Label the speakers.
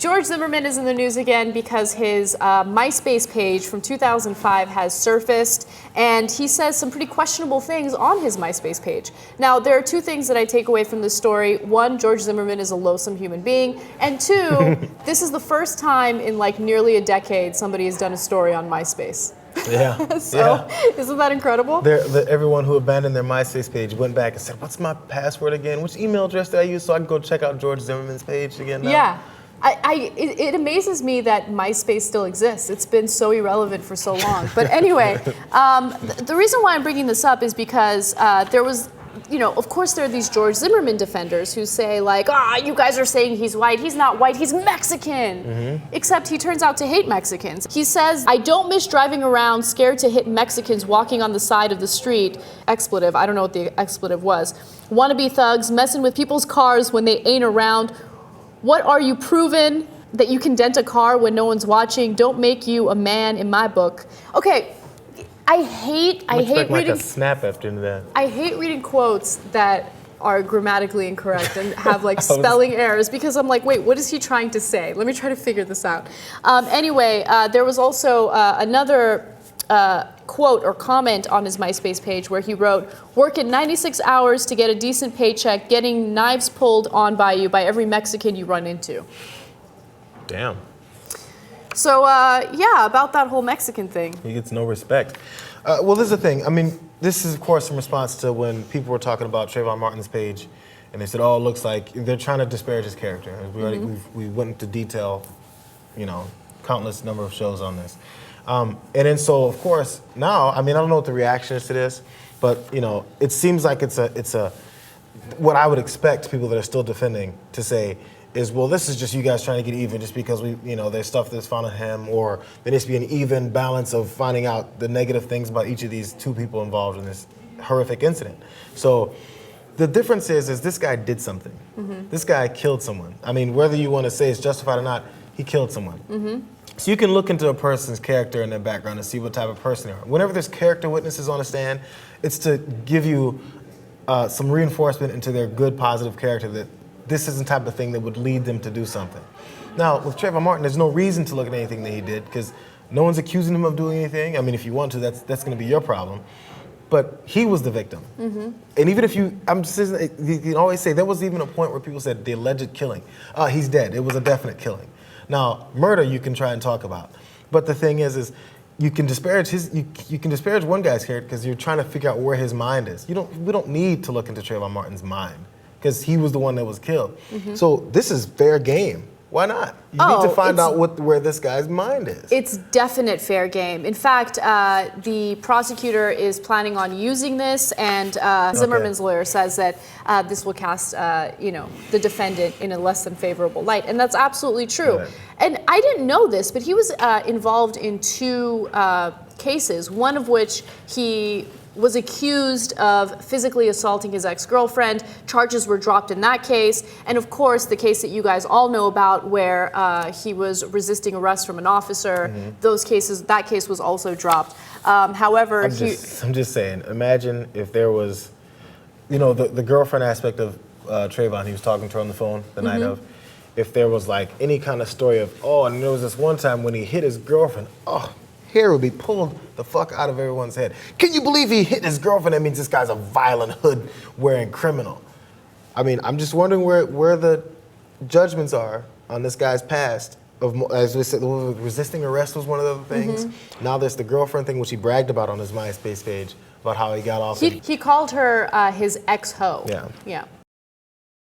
Speaker 1: George Zimmerman is in the news again because his MySpace page from 2005 has surfaced, and he says some pretty questionable things on his MySpace page. Now, there are two things that I take away from this story. One, George Zimmerman is a loathsome human being, and two, this is the first time in like nearly a decade somebody has done a story on MySpace.
Speaker 2: Yeah.
Speaker 1: So, isn't that incredible?
Speaker 2: Everyone who abandoned their MySpace page went back and said, "What's my password again? Which email address did I use so I can go check out George Zimmerman's page again now?"
Speaker 1: Yeah. It amazes me that MySpace still exists. It's been so irrelevant for so long. But anyway, the reason why I'm bringing this up is because there was, of course there are these George Zimmerman defenders who say like, you guys are saying he's white. He's not white, he's Mexican. Mm-hmm. Except he turns out to hate Mexicans. He says, "I don't miss driving around scared to hit Mexicans walking on the side of the street." Expletive, I don't know what the expletive was. "Wannabe thugs messing with people's cars when they ain't around. What are you proven that you can dent a car when no one's watching? Don't make you a man in my book." Okay, I hate reading
Speaker 2: like a snap after that.
Speaker 1: I hate reading quotes that are grammatically incorrect and have like spelling errors because I'm like, wait, what is he trying to say? Let me try to figure this out. Anyway, there was also another quote or comment on his MySpace page where he wrote, "Working 96 hours to get a decent paycheck, getting knives pulled on by you by every Mexican you run into."
Speaker 2: Damn.
Speaker 1: So, yeah, about that whole Mexican thing.
Speaker 2: He gets no respect. Well, this is the thing. I mean, this is, of course, in response to when people were talking about Trayvon Martin's page, and they said, "Oh, it looks like they're trying to disparage his character." We went into detail, countless number of shows on this. And then so, of course, now, I mean, I don't know what the reaction is to this, but, it seems like it's a what I would expect people that are still defending to say is, well, this is just you guys trying to get even just because there's stuff that's found on him, or there needs to be an even balance of finding out the negative things about each of these two people involved in this horrific incident. So the difference is this guy did something. Mm-hmm. This guy killed someone. I mean, whether you want to say it's justified or not, he killed someone. Mm-hmm. So you can look into a person's character and their background and see what type of person they are. Whenever there's character witnesses on the stand, it's to give you some reinforcement into their good, positive character that this is the type of thing that would lead them to do something. Now, with Trayvon Martin, there's no reason to look at anything that he did because no one's accusing him of doing anything. I mean, if you want to, that's going to be your problem. But he was the victim. Mm-hmm. And even if you can always say, there was even a point where people said the alleged killing. He's dead. It was a definite killing. Now, murder you can try and talk about. But the thing is you can disparage you can disparage one guy's character because you're trying to figure out where his mind is. We don't need to look into Trayvon Martin's mind because he was the one that was killed. Mm-hmm. So this is fair game. Why not? You need to find out where this guy's mind is.
Speaker 1: It's definite fair game. In fact, the prosecutor is planning on using this, and Zimmerman's lawyer says that this will cast, the defendant in a less than favorable light, and that's absolutely true. Right. And I didn't know this, but he was involved in two cases, one of which he was accused of physically assaulting his ex-girlfriend. Charges were dropped in that case. And of course, the case that you guys all know about where he was resisting arrest from an officer, mm-hmm. That case was also dropped. However,
Speaker 2: I'm just saying, imagine if there was, the girlfriend aspect of Trayvon, he was talking to her on the phone the night of, if there was like any kind of story of, and there was this one time when he hit his girlfriend, hair would be pulled the fuck out of everyone's head. Can you believe he hit his girlfriend? That means this guy's a violent hood-wearing criminal. I mean, I'm just wondering where the judgments are on this guy's past. As we said, resisting arrest was one of the other things. Mm-hmm. Now there's the girlfriend thing, which he bragged about on his MySpace page, about how he got off.
Speaker 1: He called her his ex-hoe.
Speaker 2: Yeah.
Speaker 1: Yeah.